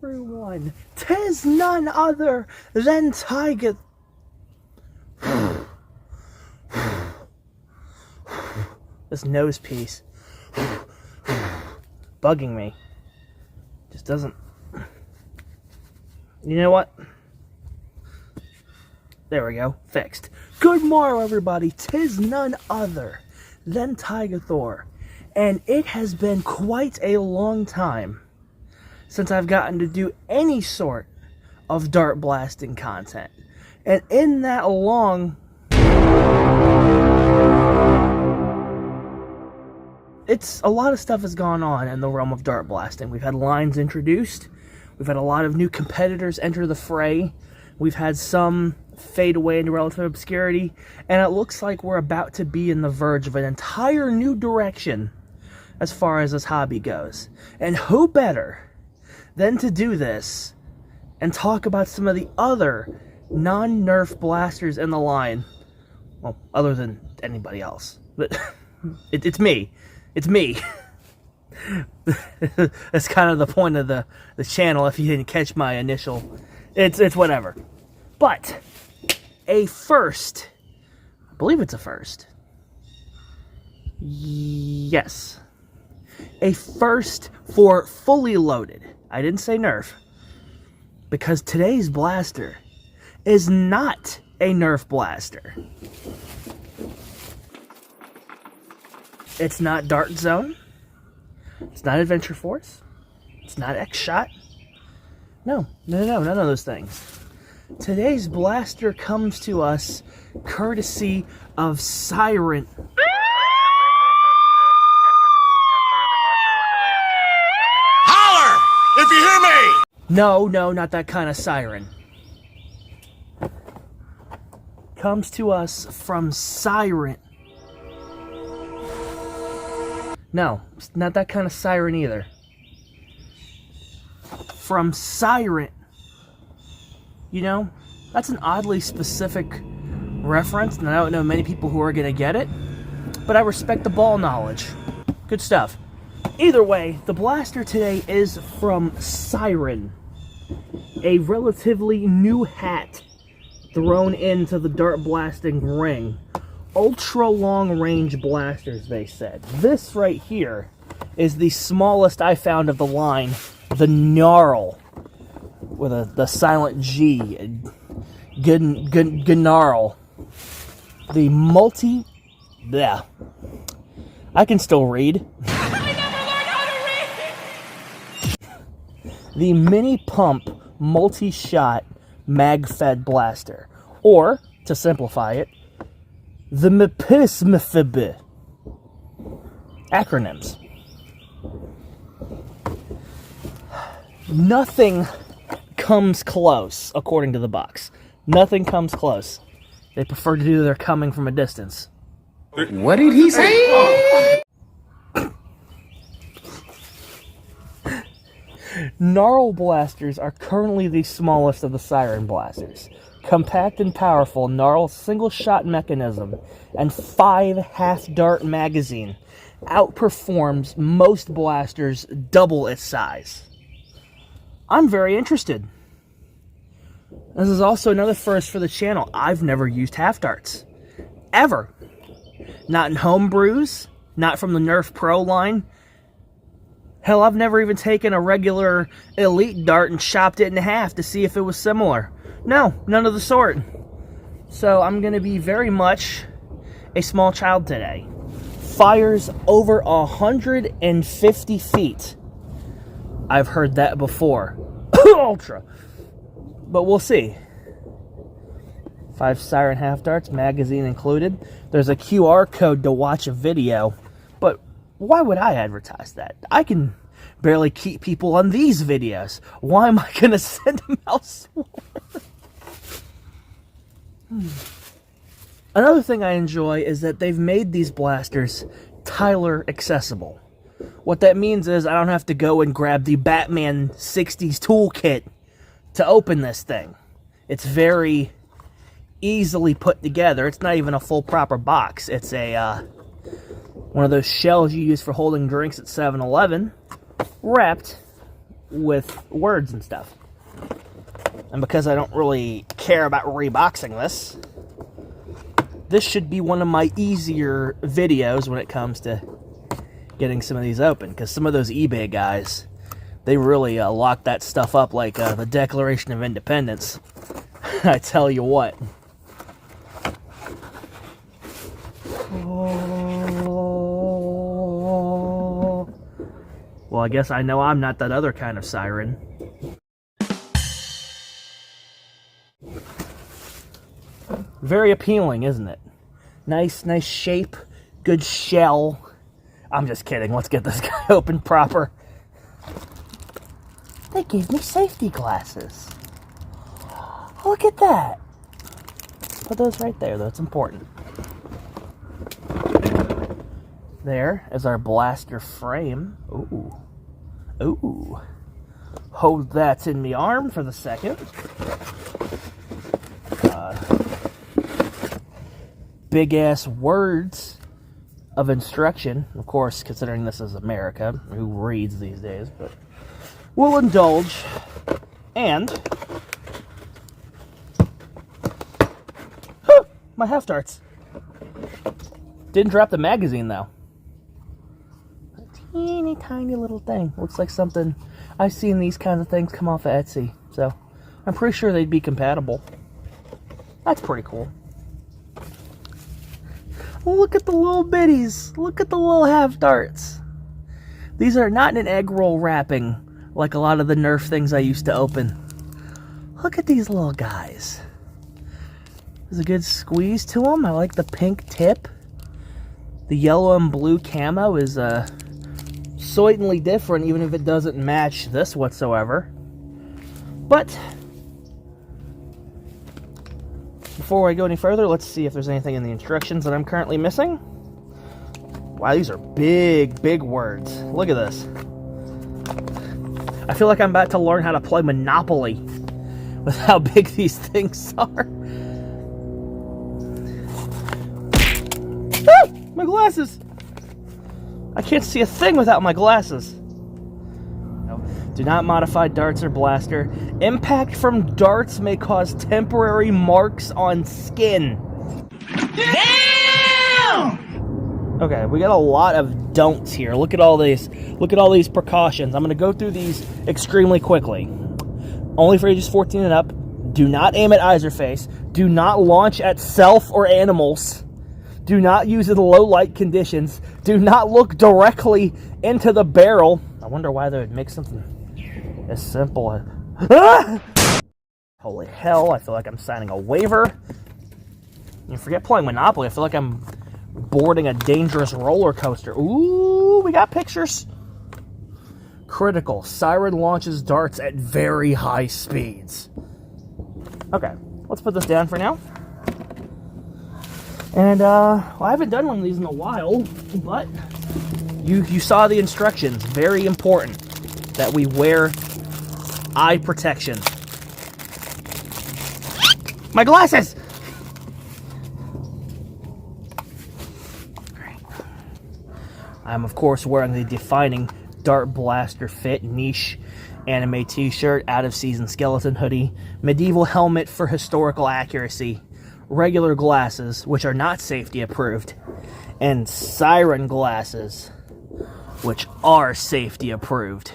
everyone, 'tis none other than Tygethor. This nose piece bugging me. Just doesn't. You know what? There we go. Fixed. Good morrow, everybody. 'Tis none other than Tygethor. And it has been quite a long time since I've gotten to do any sort of dart blasting content. And in that long... a lot of stuff has gone on in the realm of dart blasting. We've had lines introduced. We've had a lot of new competitors enter the fray. We've had some fade away into relative obscurity. And it looks like we're about to be in the verge of an entire new direction as far as this hobby goes. And who better than to do this and talk about some of the other non-Nerf blasters in the line. Well, other than anybody else. But it's me. It's me. That's kind of the point of the channel if you didn't catch my initial. It's whatever. But a first. I believe it's a first. Yes. A first for fully loaded. I didn't say Nerf. Because today's blaster is not a Nerf blaster. It's not Dart Zone. It's not Adventure Force. It's not X-Shot. No, none of those things. Today's blaster comes to us courtesy of Siren. Holler! If you hear me! No, not that kind of siren. Comes to us from Siren. No, it's not that kind of siren either. From Siren. You know, that's an oddly specific reference, and I don't know many people who are going to get it, but I respect the ball knowledge. Good stuff. Either way, the blaster today is from Siren. A relatively new hat thrown into the dart blasting ring. Ultra long range blasters, they said. This right here is the smallest I found of the line, the Gnarl, with the silent G, GNARL. The multi, yeah, I can still read. I never learned how to read! The mini pump multi-shot mag-fed blaster, or to simplify it, the MEPISMFB. Acronyms. Nothing comes close, according to the box. Nothing comes close. They prefer to do their coming from a distance. What did he say? Gnarl blasters are currently the smallest of the Siren blasters. Compact and powerful, Gnarl's single-shot mechanism and 5 half-dart magazine outperforms most blasters double its size. I'm very interested. This is also another first for the channel. I've never used half-darts. Ever. Not in homebrews, not from the Nerf Pro line. Hell, I've never even taken a regular Elite dart and chopped it in half to see if it was similar. No, none of the sort. So I'm going to be very much a small child today. Fires over 150 feet. I've heard that before. Ultra. But we'll see. 5 Siren half darts, magazine included. There's a QR code to watch a video. But why would I advertise that? I can barely keep people on these videos. Why am I going to send them elsewhere? Another thing I enjoy is that they've made these blasters Tyler accessible. What that means is I don't have to go and grab the Batman 60s toolkit to open this thing. It's very easily put together. It's not even a full proper box. It's a one of those shells you use for holding drinks at 7-Eleven, wrapped with words and stuff. And because I don't really care about reboxing this should be one of my easier videos when it comes to getting some of these open. Because some of those eBay guys, they really lock that stuff up like the Declaration of Independence. I tell you what. Well, I guess I know I'm not that other kind of siren. Very appealing, isn't it? Nice shape, good shell. I'm just kidding. Let's get this guy open proper. They gave me safety glasses. Look at that. Put those right there, though. It's important. There is our blaster frame. Ooh. Ooh. Hold that in the arm for the second. Big ass words of instruction. Of course, considering this is America, who reads these days, but we'll indulge. And my half darts. Didn't drop the magazine though. A teeny tiny little thing. Looks like something I've seen these kinds of things come off of Etsy, so I'm pretty sure they'd be compatible. That's pretty cool. Look at the little bitties. Look at the little half darts. These are not in an egg roll wrapping like a lot of the Nerf things I used to open. Look at these little guys. There's a good squeeze to them. I like the pink tip. The yellow and blue camo is certainly different, even if it doesn't match this whatsoever. But before I go any further, let's see if there's anything in the instructions that I'm currently missing. Wow, these are big words. Look at this. I feel like I'm about to learn how to play Monopoly with how big these things are. Ah, my glasses! I can't see a thing without my glasses. Do not modify darts or blaster. Impact from darts may cause temporary marks on skin. Damn! Okay, we got a lot of don'ts here. Look at all these. Look at all these precautions. I'm going to go through these extremely quickly. Only for ages 14 and up. Do not aim at eyes or face. Do not launch at self or animals. Do not use it in low light conditions. Do not look directly into the barrel. I wonder why they would make something as simple as... Ah! Holy hell, I feel like I'm signing a waiver. You forget playing Monopoly. I feel like I'm boarding a dangerous roller coaster. Ooh, we got pictures. Critical. Siren launches darts at very high speeds. Okay, let's put this down for now. And, well, I haven't done one of these in a while, but you saw the instructions. Very important that we wear eye protection. My glasses! I'm, of course, wearing the defining Dart Blaster Fit niche anime t-shirt, out-of-season skeleton hoodie, medieval helmet for historical accuracy, regular glasses, which are not safety approved, and siren glasses, which are safety approved.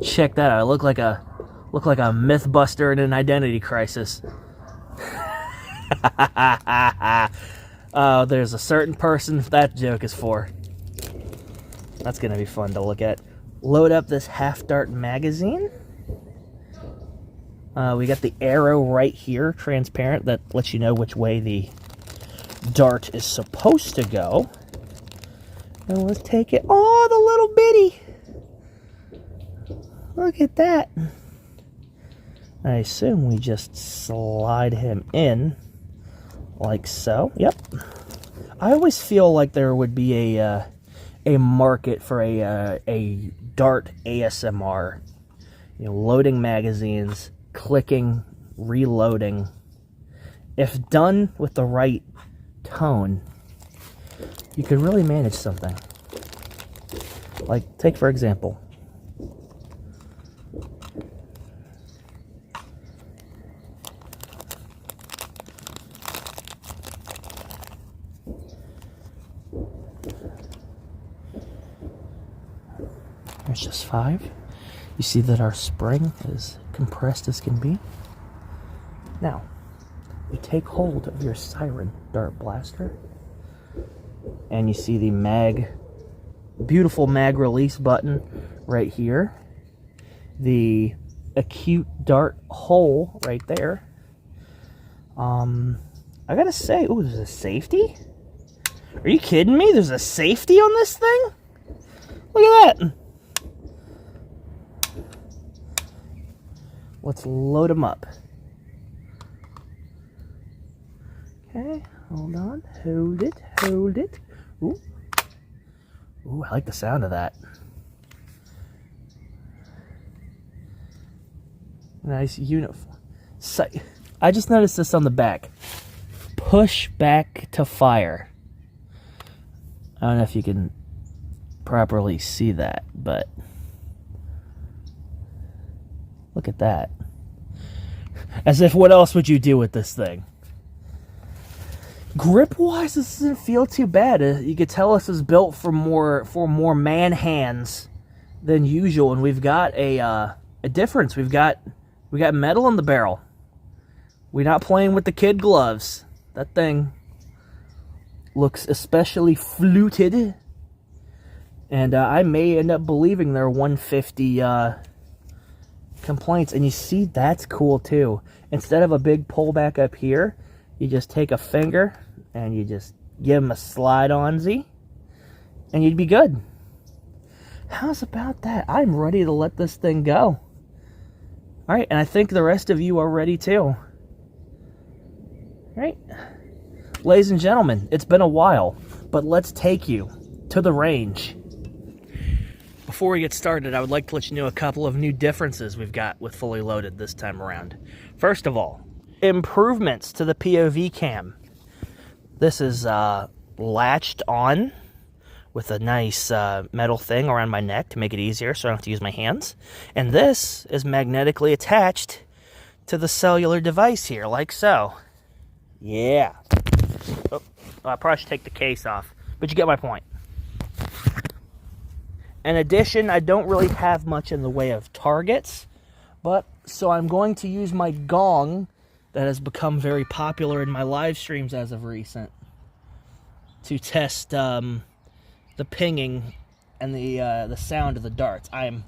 Check that out. I look like a mythbuster in an identity crisis. There's a certain person that joke is for. That's gonna be fun to look at. Load up this half dart magazine. We got the arrow right here, transparent, that lets you know which way the dart is supposed to go. And let's take it. Oh, the little bitty! Look at that. I assume we just slide him in like so. Yep. I always feel like there would be a market for a dart ASMR. You know, loading magazines, clicking, reloading. If done with the right tone, you could really manage something. Like, take for example, There's just 5. You see that our spring is compressed as can be. Now, you take hold of your Siren Dart Blaster, and you see the beautiful mag release button right here. The acute dart hole right there. I gotta say, ooh, there's a safety? Are you kidding me? There's a safety on this thing? Look at that. Let's load them up. Okay, hold on. Hold it, hold it. Ooh. Ooh, I like the sound of that. Nice uniform. I just noticed this on the back. Push back to fire. I don't know if you can properly see that, but look at that. As if, what else would you do with this thing? Grip-wise, this doesn't feel too bad. You could tell this is built for more man hands than usual, and we've got a difference. We got metal in the barrel. We're not playing with the kid gloves. That thing looks especially fluted, and I may end up believing there are 150 complaints. And you see, that's cool too. Instead of a big pullback up here, you just take a finger and you just give them a slide on Z, and you'd be good. How's about that? I'm ready to let this thing go. All right, and I think the rest of you are ready too. Right? Ladies and gentlemen, it's been a while, but let's take you to the range. Before we get started, I would like to let you know a couple of new differences we've got with Fully Loaded this time around. First of all, improvements to the POV cam. This is latched on with a nice metal thing around my neck to make it easier so I don't have to use my hands. And this is magnetically attached to the cellular device here, like so. Yeah. Oh, I probably should take the case off, but you get my point. In addition, I don't really have much in the way of targets, so I'm going to use my gong that has become very popular in my live streams as of recent to test the pinging and the sound of the darts. I'm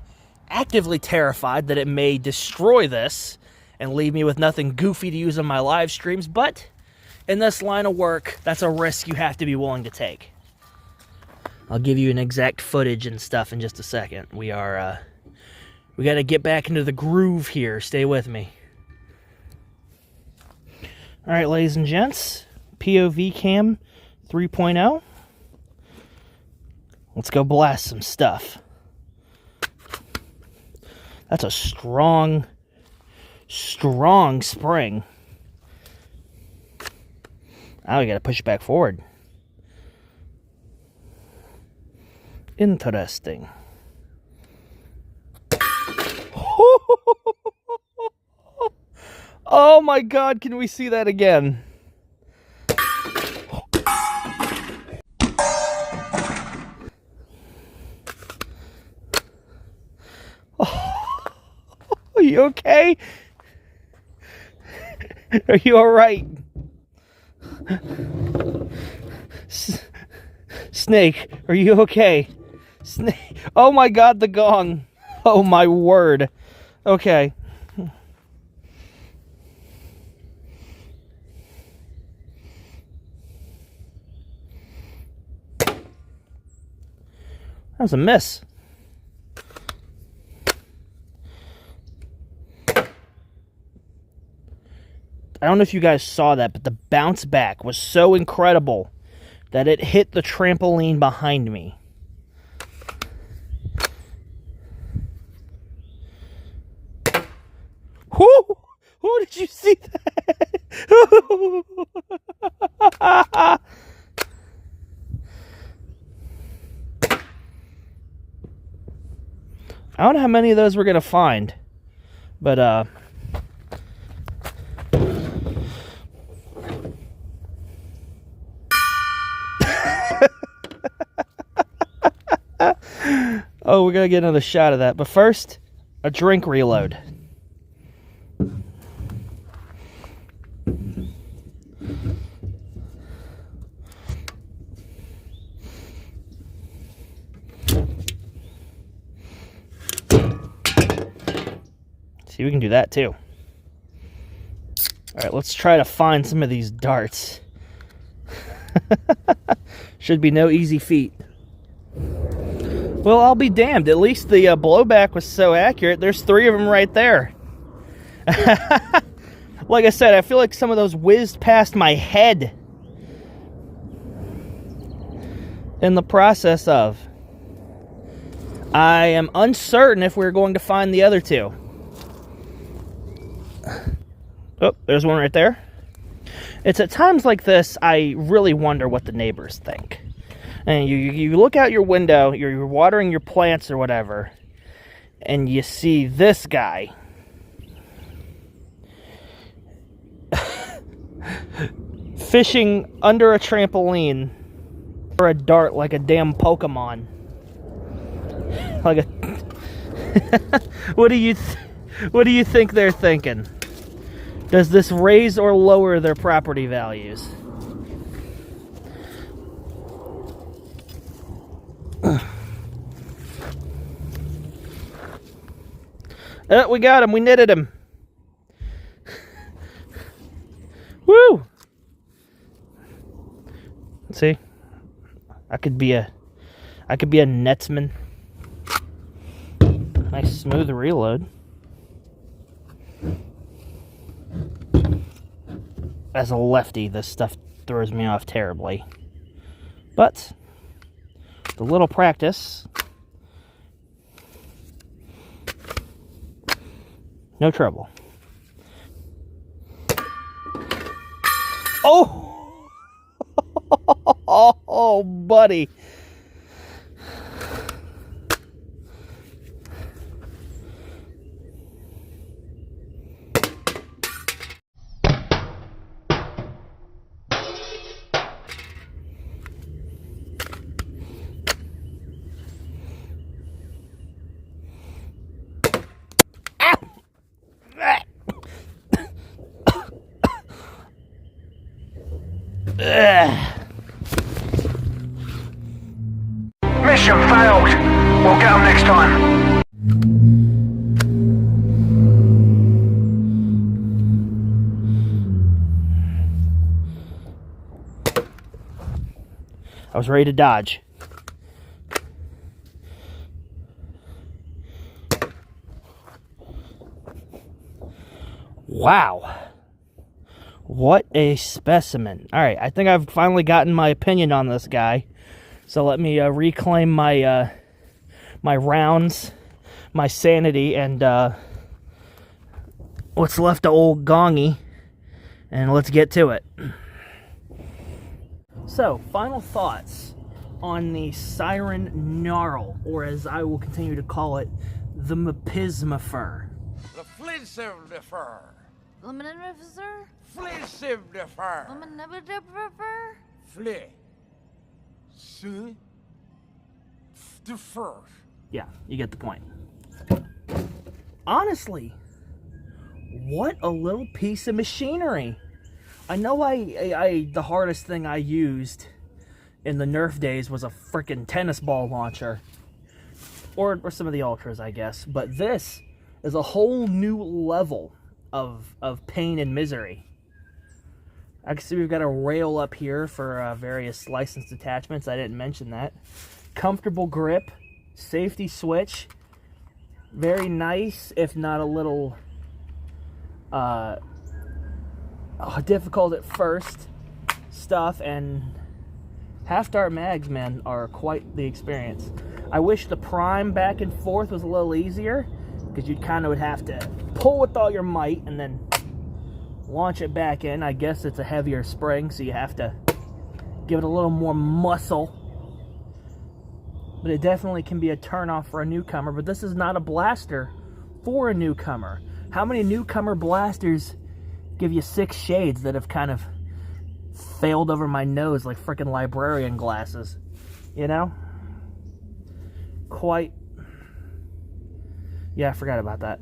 actively terrified that it may destroy this and leave me with nothing goofy to use on my live streams, but in this line of work, that's a risk you have to be willing to take. I'll give you an exact footage and stuff in just a second. We got to get back into the groove here. Stay with me. All right, ladies and gents, POV cam 3.0. Let's go blast some stuff. That's a strong spring. Now we got to push it back forward. Interesting. Oh my God, can we see that again? Are you okay? Are you all right? Snake, are you okay? Snake. Oh my God, the gong. Oh my word. Okay. That was a miss. I don't know if you guys saw that, but the bounce back was so incredible that it hit the trampoline behind me. Whoo! Who did you see that? I don't know how many of those we're going to find, but Oh, we're gonna get another shot of that. But first, a drink reload. See, we can do that too. Alright, let's try to find some of these darts. Should be no easy feat. Well, I'll be damned. At least the blowback was so accurate. There's 3 of them right there. Like I said, I feel like some of those whizzed past my head in the process of. I am uncertain if we're going to find the other 2. Oh, there's one right there. It's at times like this I really wonder what the neighbors think. And you look out your window, you're watering your plants or whatever, and you see this guy fishing under a trampoline for a dart like a damn Pokemon. Like a what do you think they're thinking? Does this raise or lower their property values? Oh, we got him. We knitted him. Woo! See, I could be a netsman. Nice smooth reload. As a lefty, this stuff throws me off terribly. But with a little practice, no trouble. Oh! Oh, buddy. Mission failed. We'll get them next time. I was ready to dodge. Wow. What a specimen. Alright, I think I've finally gotten my opinion on this guy. So let me reclaim my my rounds, my sanity, and what's left of old Gongy, and let's get to it. So, final thoughts on the Siren Gnarl, or as I will continue to call it, the Mepismifer. The Flintstone-defer. Lemon-defer? Flintstone-defer. Lemon-defer? Defer. Yeah, you get the point. Honestly, what a little piece of machinery. I know the hardest thing I used in the Nerf days was a frickin' tennis ball launcher. Or some of the Ultras, I guess. But this is a whole new level of pain and misery. I can see we've got a rail up here for various licensed attachments. I didn't mention that. Comfortable grip, safety switch, very nice, if not a little difficult at first stuff, and half-dart mags, man, are quite the experience. I wish the prime back and forth was a little easier, because you kind of would have to pull with all your might and then launch it back in. I guess it's a heavier spring, so you have to give it a little more muscle. But it definitely can be a turnoff for a newcomer. But this is not a blaster for a newcomer. How many newcomer blasters give you 6 shades that have kind of failed over my nose like frickin' librarian glasses? You know? Quite Yeah, I forgot about that.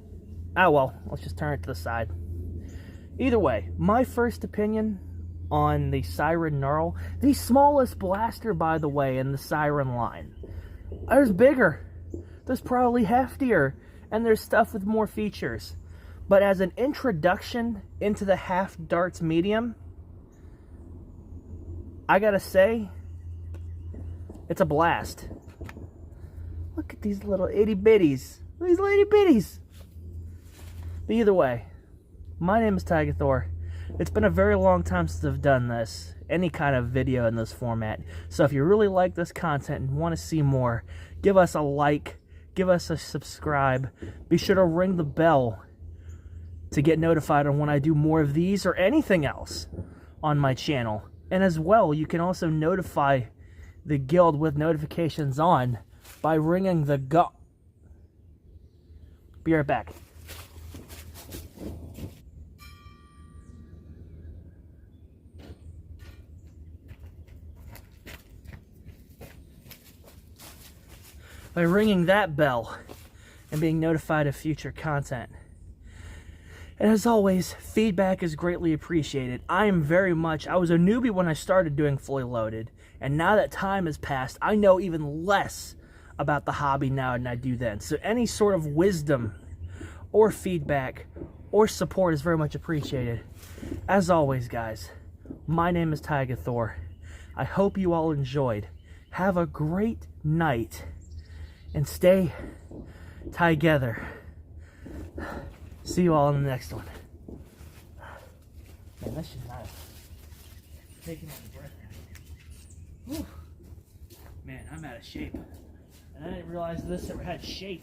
Ah, well, let's just turn it to the side. Either way, my first opinion on the Siren Gnarl, the smallest blaster, by the way, in the Siren line. There's bigger, there's probably heftier, and there's stuff with more features. But as an introduction into the half darts medium, I gotta say, it's a blast. Look at these little itty bitties. These little itty bitties. But either way, my name is Tygethor. It's been a very long time since I've done this, any kind of video in this format. So if you really like this content and want to see more, give us a like, give us a subscribe. Be sure to ring the bell to get notified on when I do more of these or anything else on my channel. And as well, you can also notify the guild with notifications on by ringing the Be right back. By ringing that bell and being notified of future content. And as always, feedback is greatly appreciated. I was a newbie when I started doing Fully Loaded, and now that time has passed, I know even less about the hobby now than I do then. So any sort of wisdom or feedback or support is very much appreciated. As always, guys, my name is Tygethor. I hope you all enjoyed. Have a great night. And stay together. See you all in the next one. Man, that should not have taken on the breath. Whew. Man, I'm out of shape. And I didn't realize this ever had shape.